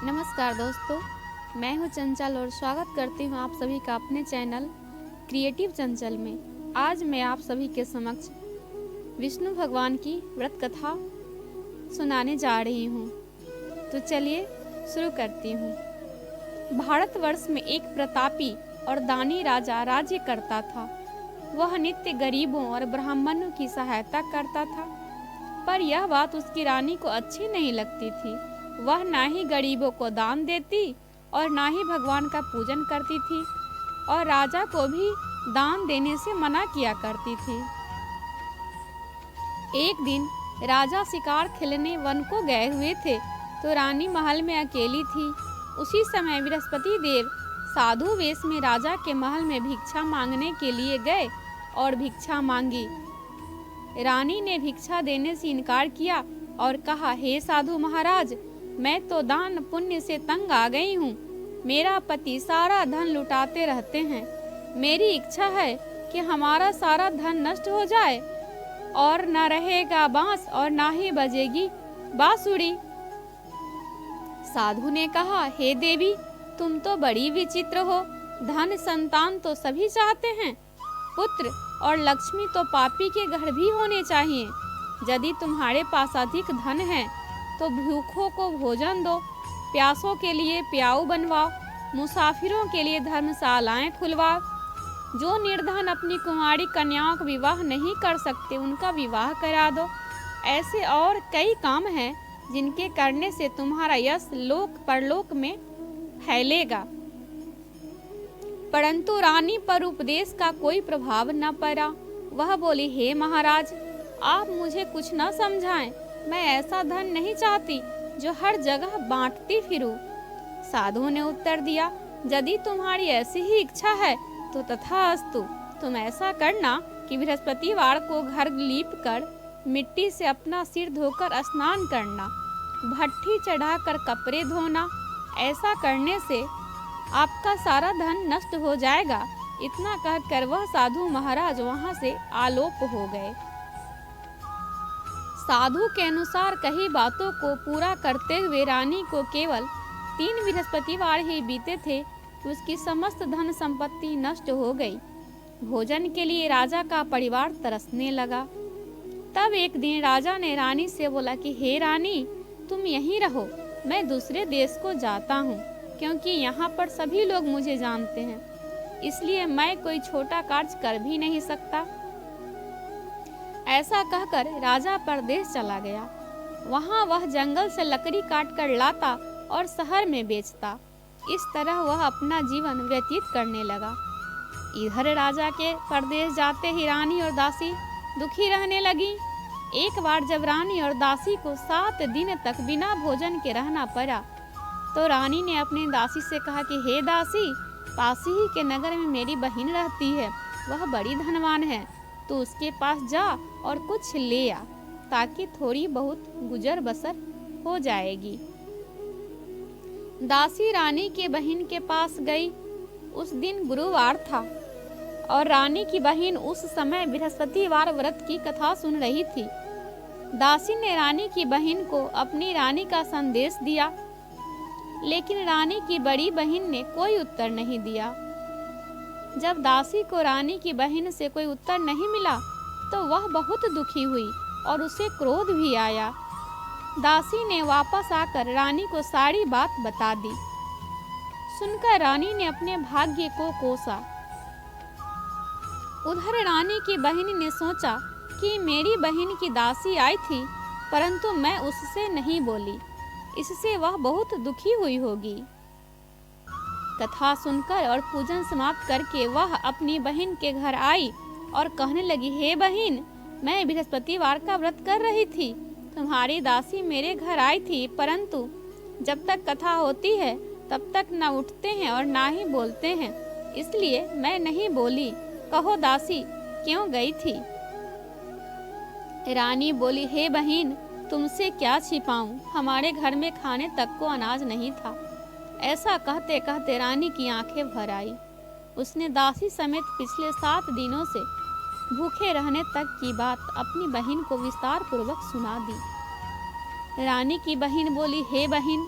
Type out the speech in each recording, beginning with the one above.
नमस्कार दोस्तों, मैं हूं चंचल और स्वागत करती हूं आप सभी का अपने चैनल क्रिएटिव चंचल में। आज मैं आप सभी के समक्ष विष्णु भगवान की व्रत कथा सुनाने जा रही हूं। तो चलिए शुरू करती हूं। भारतवर्ष में एक प्रतापी और दानी राजा राज्य करता था। वह नित्य गरीबों और ब्राह्मणों की सहायता करता था, पर यह बात उसकी रानी को अच्छी नहीं लगती थी। वह ना ही गरीबों को दान देती और ना ही भगवान का पूजन करती थी और राजा को भी दान देने से मना किया करती थी। एक दिन राजा शिकार खेलने वन को गए हुए थे तो रानी महल में अकेली थी। उसी समय बृहस्पति देव साधु वेश में राजा के महल में भिक्षा मांगने के लिए गए और भिक्षा मांगी। रानी ने भिक्षा देने से इनकार किया और कहा, हे साधु महाराज, मैं तो दान पुण्य से तंग आ गई हूँ। मेरा पति सारा धन लुटाते रहते हैं। मेरी इच्छा है कि हमारा सारा धन नष्ट हो जाए और न रहेगा बांस और ना ही बजेगी बांसुरी। साधु ने कहा, हे देवी, तुम तो बड़ी विचित्र हो। धन संतान तो सभी चाहते हैं, पुत्र और लक्ष्मी तो पापी के घर भी होने चाहिए। यदि तुम्हारे पास अधिक धन है तो भूखों को भोजन दो, प्यासों के लिए प्याऊ बनवाओ, मुसाफिरों के लिए धर्मशालाएं खुलवाओ। जो निर्धन अपनी कुंवारी कन्याओं का विवाह नहीं कर सकते, उनका विवाह करा दो। ऐसे और कई काम हैं जिनके करने से तुम्हारा यश लोक परलोक में फैलेगा। परंतु रानी पर उपदेश का कोई प्रभाव न पड़ा। वह बोली, हे महाराज, आप मुझे कुछ न समझाएं। मैं ऐसा धन नहीं चाहती जो हर जगह बांटती फिरूं। साधु ने उत्तर दिया, यदि तुम्हारी ऐसी ही इच्छा है तो तथास्तु। तुम ऐसा करना कि बृहस्पतिवार को घर लीप कर मिट्टी से अपना सिर धोकर स्नान करना, भट्ठी चढ़ाकर कपड़े धोना। ऐसा करने से आपका सारा धन नष्ट हो जाएगा। इतना कहकर वह साधु महाराज वहां से आलोप हो गए। साधु के अनुसार कई बातों को पूरा करते हुए रानी को केवल 3 बृहस्पतिवार ही बीते थे कि उसकी समस्त धन संपत्ति नष्ट हो गई। भोजन के लिए राजा का परिवार तरसने लगा। तब एक दिन राजा ने रानी से बोला कि हे रानी, तुम यहीं रहो, मैं दूसरे देश को जाता हूँ, क्योंकि यहाँ पर सभी लोग मुझे जानते हैं, इसलिए मैं कोई छोटा कार्य कर भी नहीं सकता। ऐसा कहकर राजा परदेश चला गया। वहाँ वह जंगल से लकड़ी काट कर लाता और शहर में बेचता। इस तरह वह अपना जीवन व्यतीत करने लगा। इधर राजा के परदेश जाते ही रानी और दासी दुखी रहने लगी। एक बार जब रानी और दासी को 7 दिन तक बिना भोजन के रहना पड़ा तो रानी ने अपनी दासी से कहा कि हे दासी, पास ही के नगर में मेरी बहन रहती है, वह बड़ी धनवान है। तू उसके पास जा और कुछ ले आ, ताकि थोड़ी बहुत गुजर बसर हो जाएगी। दासी रानी के बहन के पास गई। उस दिन गुरुवार था और रानी की बहन उस समय बृहस्पतिवार व्रत की कथा सुन रही थी। दासी ने रानी की बहन को अपनी रानी का संदेश दिया, लेकिन रानी की बड़ी बहन ने कोई उत्तर नहीं दिया। जब दासी को रानी की बहन से कोई उत्तर नहीं मिला तो वह बहुत दुखी हुई और उसे क्रोध भी आया। दासी ने वापस आकर रानी को सारी बात बता दी। सुनकर रानी ने अपने भाग्य को कोसा। उधर रानी की बहन ने सोचा कि मेरी बहन की दासी आई थी, परंतु मैं उससे नहीं बोली, इससे वह बहुत दुखी हुई होगी। कथा सुनकर और पूजन समाप्त करके वह अपनी बहन के घर आई और कहने लगी, हे बहन, मैं बृहस्पतिवार का व्रत कर रही थी। तुम्हारी दासी मेरे घर आई थी, परंतु जब तक कथा होती है तब तक न उठते हैं और ना ही बोलते हैं, इसलिए मैं नहीं बोली। कहो दासी, क्यों गई थी? रानी बोली, हे बहन, तुमसे क्या छिपाऊं, हमारे घर में खाने तक को अनाज नहीं था। ऐसा कहते कहते रानी की आंखें भर आई। उसने दासी समेत पिछले 7 दिनों से भूखे रहने तक की बात अपनी बहन को विस्तार पूर्वक सुना दी। रानी की बहन बोली, हे बहन,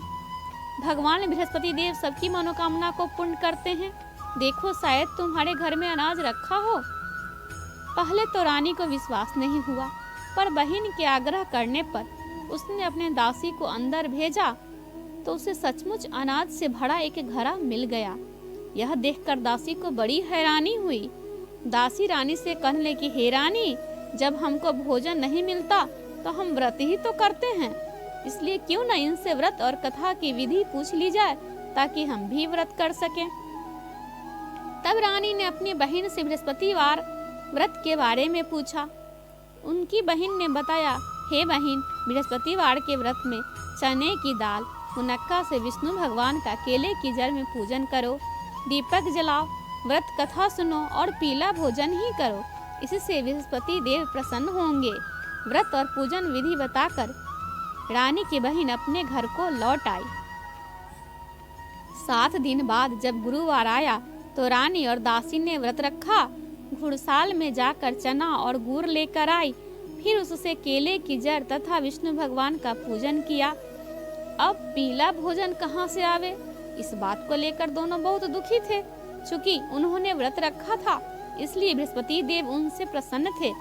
भगवान बृहस्पति देव सबकी मनोकामना को पूर्ण करते हैं। देखो शायद तुम्हारे घर में अनाज रखा हो। पहले तो रानी को विश्वास नहीं हुआ, पर बहन के आग्रह करने पर उसने अपने दासी को अंदर भेजा तो उसे सचमुच अनाज से भरा एक घड़ा मिल गया। यह देखकर दासी को बड़ी हैरानी हुई। दासी रानी से कहने लगी, हे रानी, जब हमको भोजन नहीं मिलता तो हम व्रत ही तो करते हैं, इसलिए क्यों न इनसे व्रत और कथा की विधि पूछ ली जाए ताकि हम भी व्रत कर सकें। तब रानी ने अपनी बहन से बृहस्पतिवार व्रत के बारे में पूछा। उनकी बहन ने बताया, हे बहन, बृहस्पतिवार के व्रत में चने की दाल, मुनक्का से विष्णु भगवान का केले की जड़ में पूजन करो, दीपक जलाओ, व्रत कथा सुनो और पीला भोजन ही करो। इससे बृहस्पति देव प्रसन्न होंगे। व्रत और पूजन विधि बताकर रानी की बहन अपने घर को लौट आई। 7 दिन बाद जब गुरुवार आया तो रानी और दासी ने व्रत रखा। घुड़साल में जाकर चना और गुड़ लेकर आई, फिर उससे केले की जड़ तथा विष्णु भगवान का पूजन किया। अब पीला भोजन कहाँ से आवे, इस बात को लेकर दोनों बहुत दुखी थे। चूंकि उन्होंने व्रत रखा था, इसलिए बृहस्पति देव उनसे प्रसन्न थे।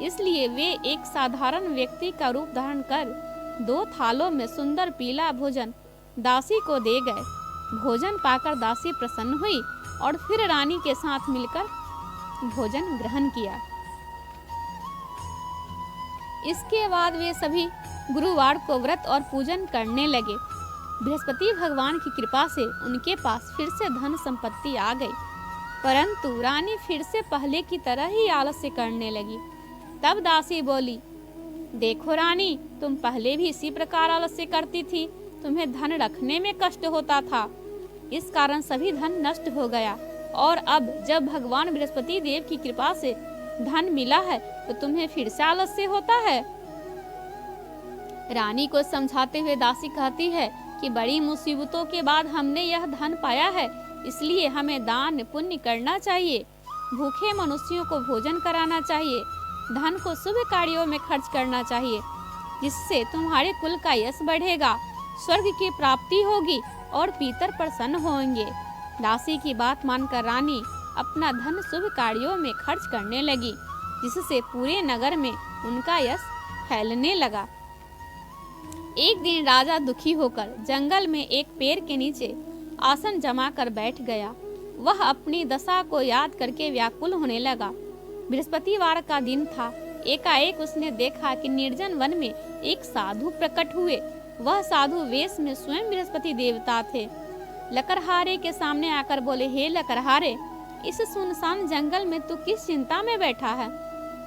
इसलिए वे एक साधारण व्यक्ति का रूप धारण कर 2 थालों में सुंदर पीला भोजन दासी को दे गए। भोजन पाकर दासी प्रसन्न हुई और फिर रानी के साथ मिलकर भोजन ग्रहण किया। इसके बाद वे सभी गुरुवार को व्रत और पूजन करने लगे। बृहस्पति भगवान की कृपा से उनके पास फिर से धन संपत्ति आ गई, परंतु रानी फिर से पहले की तरह ही आलस्य करने लगी। तब दासी बोली, देखो रानी, तुम पहले भी इसी प्रकार आलस्य करती थी, तुम्हें धन रखने में कष्ट होता था, इस कारण सभी धन नष्ट हो गया, और अब जब भगवान बृहस्पति देव की कृपा से धन मिला है तो तुम्हें फिर से आलस्य होता है। रानी को समझाते हुए दासी कहती है कि बड़ी मुसीबतों के बाद हमने यह धन पाया है, इसलिए हमें दान पुण्य करना चाहिए, भूखे मनुष्यों को भोजन कराना चाहिए, धन को शुभ कार्यों में खर्च करना चाहिए, जिससे तुम्हारे कुल का यश बढ़ेगा, स्वर्ग की प्राप्ति होगी और पितर प्रसन्न होंगे। दासी की बात मानकर रानी अपना धन शुभ कार्यों में खर्च करने लगी, जिससे पूरे नगर में उनका यश फैलने लगा। एक दिन राजा दुखी होकर जंगल में एक पेड़ के नीचे आसन जमा कर बैठ गया। वह अपनी दशा को याद करके व्याकुल होने लगा। बृहस्पतिवार का दिन था। एकाएक उसने देखा कि निर्जन वन में एक साधु प्रकट हुए। वह साधु वेश में स्वयं बृहस्पति देवता थे। लकड़हारे के सामने आकर बोले, हे लकड़हारे, इस सुनसान जंगल में तू किस चिंता में बैठा है?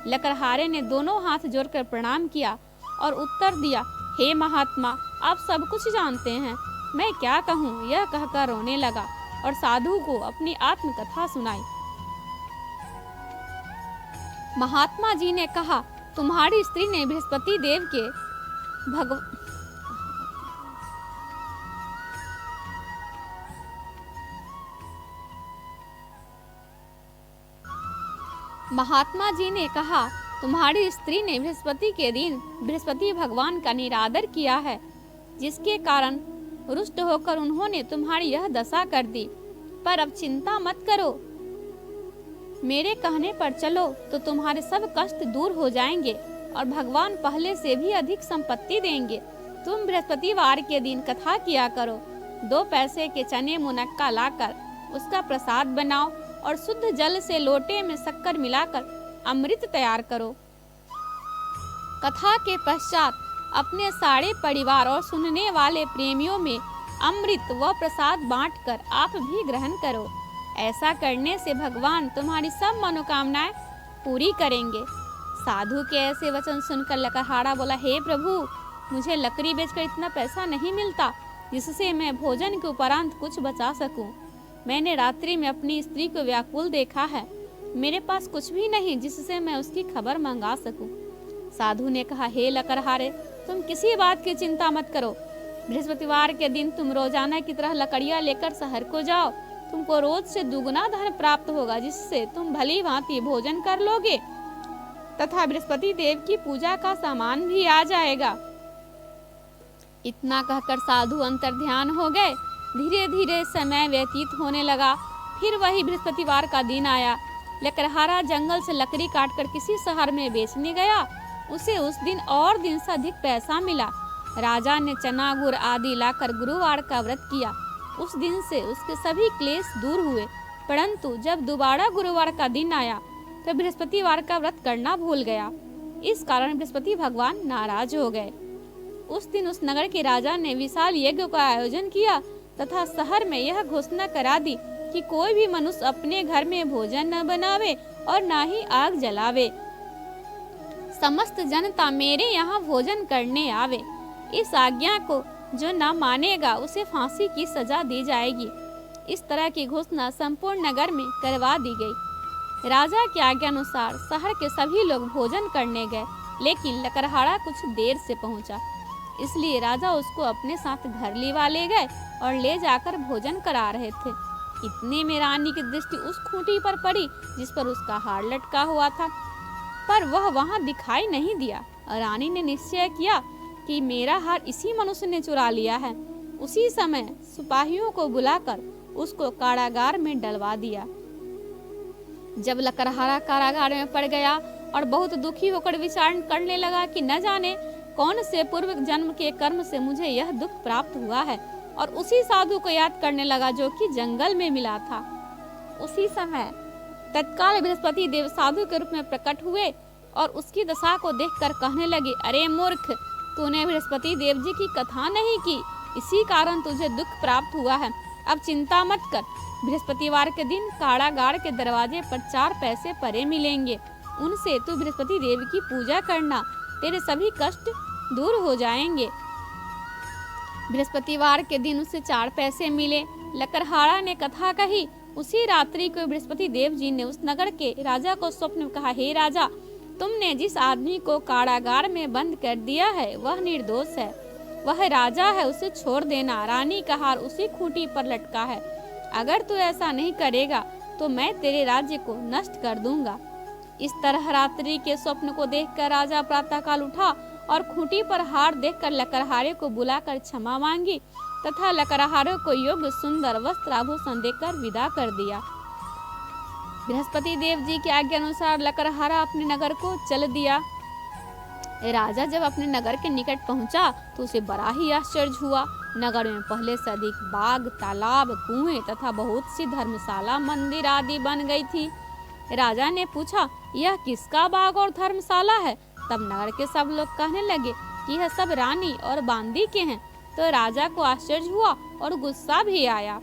लकड़हारे ने दोनों हाथ जोड़कर प्रणाम किया और उत्तर दिया, हे महात्मा, आप सब कुछ जानते हैं, मैं क्या कहूँ। यह कहकर रोने लगा और साधु को अपनी आत्मकथा सुनाई। महात्मा जी ने कहा, तुम्हारी स्त्री ने बृहस्पति देव के महात्मा जी ने कहा, तुम्हारी स्त्री ने बृहस्पति के दिन बृहस्पति भगवान का निरादर किया है, जिसके कारण रुष्ट होकर उन्होंने तुम्हारी यह दशा कर दी। पर अब चिंता मत करो, मेरे कहने पर चलो तो तुम्हारे सब कष्ट दूर हो जाएंगे और भगवान पहले से भी अधिक संपत्ति देंगे। तुम बृहस्पतिवार के दिन कथा किया करो। 2 पैसे के चने मुनक्का लाकर उसका प्रसाद बनाओ और शुद्ध जल से लोटे में शक्कर मिलाकर अमृत तैयार करो। कथा के पश्चात अपने सारे परिवार और सुनने वाले प्रेमियों में अमृत व प्रसाद बांटकर आप भी ग्रहण करो। ऐसा करने से भगवान तुम्हारी सब मनोकामनाएं पूरी करेंगे। साधु के ऐसे वचन सुनकर लकड़हारा बोला, हे प्रभु, मुझे लकड़ी बेचकर इतना पैसा नहीं मिलता जिससे मैं भोजन के उपरांत कुछ बचा सकूं। मैंने रात्रि में अपनी स्त्री को व्याकुल देखा है, मेरे पास कुछ भी नहीं जिससे मैं उसकी खबर मंगा सकूं। साधु ने कहा, हे लकड़हारे, तुम किसी बात की चिंता मत करो। बृहस्पतिवार के दिन तुम रोजाना की तरह लकड़ियां लेकर शहर को जाओ। तुमको रोज से दुगना धन प्राप्त होगा, जिससे तुम भली भांति भोजन कर लोगे तथा बृहस्पति देव की पूजा का सामान भी आ जाएगा। इतना कहकर साधु अंतर्ध्यान हो गए। धीरे धीरे समय व्यतीत होने लगा। फिर वही बृहस्पतिवार का दिन आया। लकड़हारा जंगल से लकड़ी काटकर किसी शहर में बेचने गया। उसे उस दिन और दिन से अधिक पैसा मिला। राजा ने चना गुड़ आदि लाकर गुरुवार का व्रत किया। उस दिन से उसके सभी क्लेश दूर हुए। परंतु जब दोबारा गुरुवार का दिन आया तो बृहस्पतिवार का व्रत करना भूल गया। इस कारण बृहस्पति भगवान नाराज हो गए। उस दिन उस नगर के राजा ने विशाल यज्ञ का आयोजन किया तथा शहर में यह घोषणा करा दी कि कोई भी मनुष्य अपने घर में भोजन न बनावे और न ही आग जलावे। समस्त जनता मेरे यहाँ भोजन करने आवे। इस आज्ञा को जो न मानेगा उसे फांसी की सजा दी जाएगी। इस तरह की घोषणा संपूर्ण नगर में करवा दी गई। राजा की आज्ञा अनुसार शहर के सभी लोग भोजन करने गए, लेकिन लकड़हारा कुछ देर से पहुंचा। इसलिए राजा उसको अपने साथ घर लिवा ले गए और ले जाकर भोजन करा रहे थे। इतने में रानी की दृष्टि उस खूंटी पर पड़ी जिस पर उसका हार लटका हुआ था, पर वह वहां दिखाई नहीं दिया। रानी ने निश्चय किया कि मेरा हार इसी मनुष्य ने चुरा लिया है। उसी समय सिपाहियों को बुलाकर उसको कारागार में डलवा दिया। जब लकड़हारा कारागार में पड़ गया और बहुत दुखी होकर विचार करने लगा कि न जाने कौन से पूर्व जन्म के कर्म से मुझे यह दुख प्राप्त हुआ है, और उसी साधु को याद करने लगा जो कि जंगल में मिला था। उसी समय तत्काल बृहस्पति देव साधु के रूप में प्रकट हुए और उसकी दशा को देखकर कहने लगे, अरे मूर्ख, तूने बृहस्पति देव जी की कथा नहीं की, इसी कारण तुझे दुख प्राप्त हुआ है। अब चिंता मत कर, बृहस्पतिवार के दिन कारागार के दरवाजे पर 4 पैसे परे मिलेंगे। उनसे तू बृहस्पति देव की पूजा करना, तेरे सभी कष्ट दूर हो जाएंगे। बृहस्पतिवार के दिन उसे 4 पैसे मिले। लकड़हारा ने कथा कही। उसी रात्रि को बृहस्पति देव जी ने उस नगर के राजा को स्वप्न में कहा, हे राजा, तुमने जिस आदमी को कारागार में बंद कर दिया है वह निर्दोष है, वह राजा है, उसे छोड़ देना। रानी का हार उसी खूंटी पर लटका है। अगर तू ऐसा नहीं करेगा तो मैं तेरे राज्य को नष्ट कर दूंगा। इस तरह रात्रि के स्वप्न को देखकर राजा प्रातःकाल उठा और खूंटी पर हार देखकर लकड़हारे को बुलाकर क्षमा मांगी तथा लकड़हारे को योग्य सुंदर वस्त्र आभूषण देकर विदा कर दिया। बृहस्पति देव जी की आज्ञा अनुसार लकड़हारा अपने नगर को चल दिया। राजा जब अपने नगर के निकट पहुंचा तो उसे बड़ा ही आश्चर्य हुआ। नगर में पहले से अधिक बाग, तालाब, कुएं तथा बहुत सी धर्मशाला, मंदिर आदि बन गई थी। राजा ने पूछा, यह किसका बाग और धर्मशाला है? तब नगर के सब लोग कहने लगे कि यह सब रानी और बांदी के हैं। तो राजा को आश्चर्य हुआ और गुस्सा भी आया।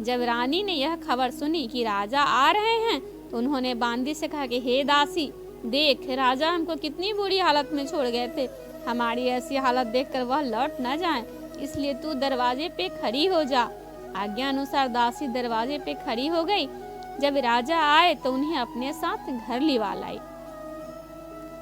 जब रानी ने यह खबर सुनी कि राजा आ रहे हैं तो उन्होंने बांदी से कहा कि हे दासी, देख, राजा हमको कितनी बुरी हालत में छोड़ गए थे। हमारी ऐसी हालत देखकर वह लौट न जाएं, इसलिए तू दरवाजे पे खड़ी हो जा। आज्ञा अनुसार दासी दरवाजे पे खड़ी हो गई। जब राजा आए तो उन्हें अपने साथ घर लिवा लाई।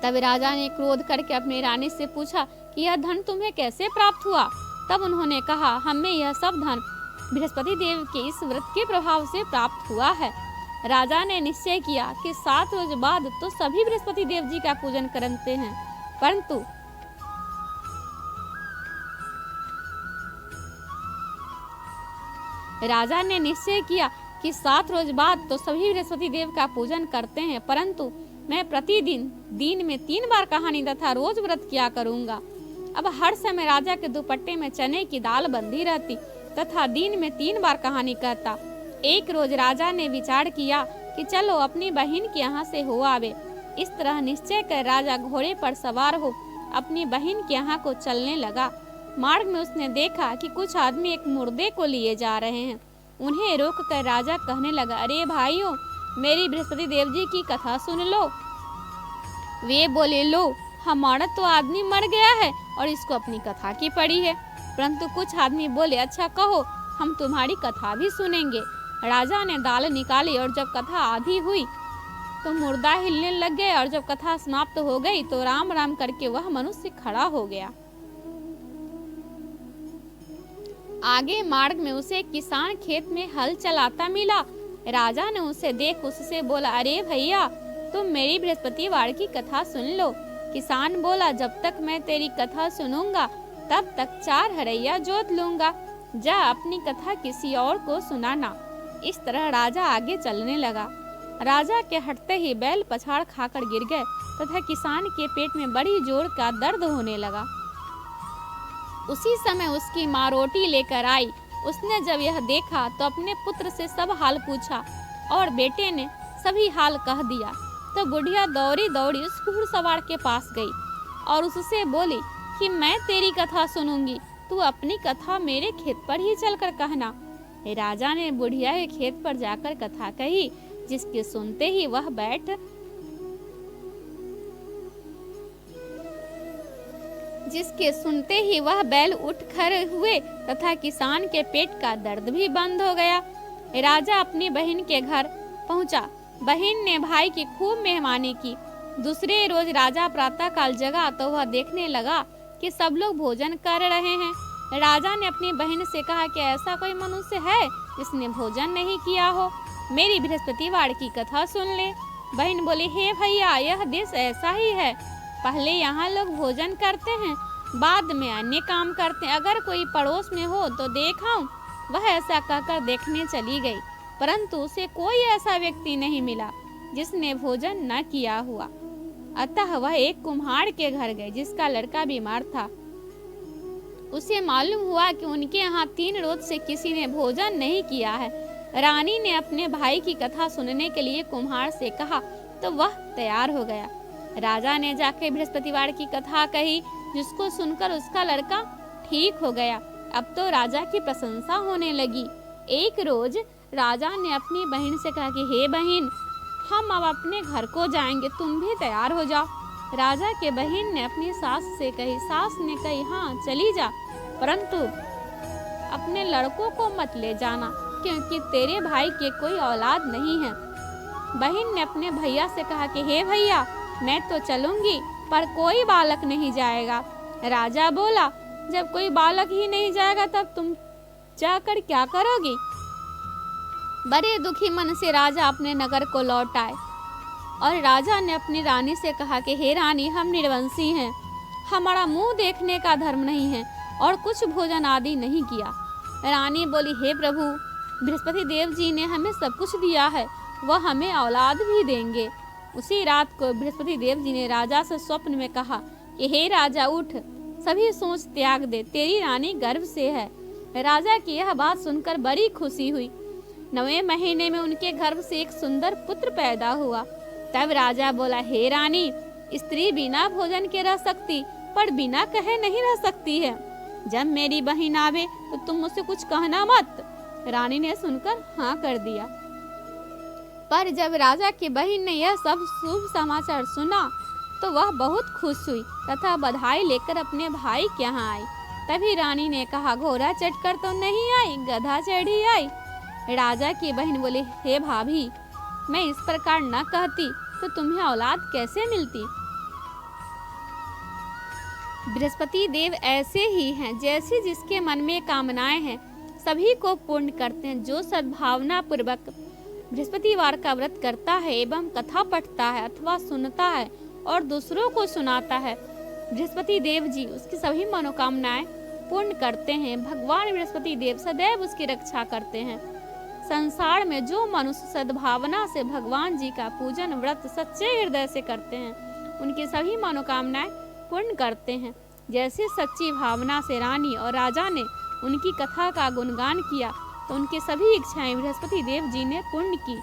तब राजा ने क्रोध करके अपनी रानी से पूछा कि यह धन तुम्हें कैसे प्राप्त हुआ? तब उन्होंने कहा, हमें यह सब धन बृहस्पति देव के इस व्रत के प्रभाव से प्राप्त हुआ है। राजा ने निश्चय किया कि 7 रोज बाद तो सभी बृहस्पति देव जी का पूजन करते हैं, परंतु राजा ने निश्चय किया कि 7 रोज बाद तो सभी बृहस्पति देव का पूजन करते हैं, परंतु मैं प्रतिदिन दिन में 3 बार कहानी तथा रोज व्रत किया करूंगा। अब हर समय राजा के दुपट्टे में चने की दाल बंधी रहती तथा दिन में 3 बार कहानी कहता। एक रोज राजा ने विचार किया कि चलो अपनी बहन के यहाँ से हो आवे। इस तरह निश्चय कर राजा घोड़े पर सवार हो अपनी बहन के यहाँ को चलने लगा। मार्ग में उसने देखा कि कुछ आदमी एक मुर्दे को लिए जा रहे हैं। उन्हें रोककर राजा कहने लगा, अरे भाइयों, मेरी बृहस्पति देव जी की कथा सुन लो। वे बोले, लो, हमारा तो आदमी मर गया है और इसको अपनी कथा की पड़ी है। परंतु कुछ आदमी बोले, अच्छा कहो, हम तुम्हारी कथा भी सुनेंगे। राजा ने दाल निकाली और जब कथा आधी हुई तो मुर्दा हिलने लग गए और जब कथा समाप्त हो गई तो राम राम करके वह मनुष्य खड़ा हो गया। आगे मार्ग में उसे एक किसान खेत में हल चलाता मिला। राजा ने उसे देख उससे बोला, अरे भैया, तुम मेरी बृहस्पतिवार की कथा सुन लो। किसान बोला, जब तक मैं तेरी कथा सुनूंगा तब तक 4 हरैया जोत लूंगा। जा अपनी कथा किसी और को सुनाना। इस तरह राजा आगे चलने लगा। राजा के हटते ही बैल पछाड़ खाकर गिर गए तथा किसान के पेट में बड़ी जोर का दर्द होने लगा। उसी समय उसकी माँ रोटी लेकर आई। उसने जब यह देखा तो अपने पुत्र से सब हाल पूछा और बेटे ने सभी हाल कह दिया। तो बुढ़िया दौड़ी दौड़ी उस घुड़सवार के पास गई और उससे बोली कि मैं तेरी कथा सुनूंगी, तू अपनी कथा मेरे खेत पर ही चलकर कहना। राजा ने बुढ़िया के खेत पर जाकर कथा कही, जिसके सुनते ही वह बैल उठ खड़े हुए तथा किसान के पेट का दर्द भी बंद हो गया। राजा अपनी बहन के घर पहुंचा। बहन ने भाई की खूब मेहमानी की। दूसरे रोज राजा प्रातःकाल जगा तो वह देखने लगा कि सब लोग भोजन कर रहे हैं। राजा ने अपनी बहन से कहा कि ऐसा कोई मनुष्य है जिसने भोजन नहीं किया हो, मेरी बृहस्पतिवार की कथा सुन ले। बहन बोली, हे भैया, यह देश ऐसा ही है, पहले यहाँ लोग भोजन करते हैं, बाद में अन्य काम करते हैं। अगर कोई पड़ोस में हो तो देखाऊं। वह ऐसा कहकर देखने चली गई, परंतु उसे कोई ऐसा व्यक्ति नहीं मिला जिसने भोजन न किया हुआ। अतः वह एक कुम्हार के घर गई जिसका लड़का बीमार था। उसे मालूम हुआ कि उनके यहाँ 3 रोज से किसी ने भोजन नहीं किया है। रानी ने अपने भाई की कथा सुनने के लिए कुम्हार से कहा तो वह तैयार हो गया। राजा ने जाकर बृहस्पतिवार की कथा कही, जिसको सुनकर उसका लड़का ठीक हो गया। अब तो राजा की प्रशंसा होने लगी। एक रोज राजा ने अपनी बहन से कहा कि हे बहन, हम अब अपने घर को जाएंगे, तुम भी तैयार हो जाओ। राजा के बहन ने अपनी सास से कही। सास ने कही, हाँ चली जा, परंतु अपने लड़कों को मत ले जाना, क्योंकि तेरे भाई के कोई औलाद नहीं है। बहन ने अपने भैया से कहा कि हे भैया, मैं तो चलूंगी, पर कोई बालक नहीं जाएगा। राजा बोला, जब कोई बालक ही नहीं जाएगा तब तुम जाकर क्या करोगी? बड़े दुखी मन से राजा अपने नगर को लौट आए और राजा ने अपनी रानी से कहा कि हे रानी, हम निर्वंशी हैं, हमारा मुंह देखने का धर्म नहीं है और कुछ भोजन आदि नहीं किया। रानी बोली, हे प्रभु, बृहस्पति देव जी ने हमें सब कुछ दिया है, वह हमें औलाद भी देंगे। उसी रात को बृहस्पति देव जी ने राजा से स्वप्न में कहा कि हे राजा, उठ, सभी सोच त्याग दे, तेरी रानी गर्भ से है। राजा की यह बात सुनकर बड़ी खुशी हुई। 9वें महीने में उनके गर्भ से एक सुंदर पुत्र पैदा हुआ। तब राजा बोला, हे रानी, स्त्री बिना भोजन के रह सकती, पर बिना कहे नहीं रह सकती है। जब मेरी बहन आवे तो तुम मुझसे कुछ कहना मत। रानी ने सुनकर हाँ कर दिया। पर जब राजा की बहन ने यह सब शुभ समाचार सुना तो वह बहुत खुश हुई तथा बधाई लेकर अपने भाई के यहाँ आई। तभी रानी ने कहा, घोड़ा चढ़कर तो नहीं आई, गधा चढ़ी आई। राजा की बहन बोली, हे भाभी, मैं इस प्रकार न कहती तो तुम्हें औलाद कैसे मिलती? बृहस्पति देव ऐसे ही हैं, जैसे जिसके मन में कामनाएं हैं सभी को पूर्ण करते हैं। जो सद्भावना पूर्वक बृहस्पतिवार का व्रत करता है एवं कथा पढ़ता है अथवा सुनता है और दूसरों को सुनाता है, बृहस्पति देव जी उसकी सभी मनोकामनाएं पूर्ण करते हैं। भगवान बृहस्पति देव सदैव उसकी रक्षा करते हैं। संसार में जो मनुष्य सद्भावना से भगवान जी का पूजन व्रत सच्चे हृदय से करते हैं, उनकी सभी मनोकामनाएं पूर्ण करते हैं। जैसे सच्ची भावना से रानी और राजा ने उनकी कथा का गुणगान किया तो उनकी सभी इच्छाएं बृहस्पति देव जी ने पूर्ण की।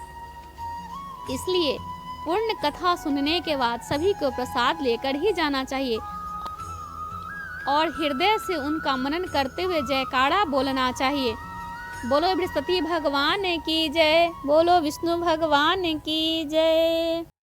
इसलिए पूर्ण कथा सुनने के बाद सभी को प्रसाद लेकर ही जाना चाहिए और हृदय से उनका मनन करते हुए जयकारा बोलना चाहिए। बोलो बृहस्पति भगवान की जय, बोलो विष्णु भगवान की जय।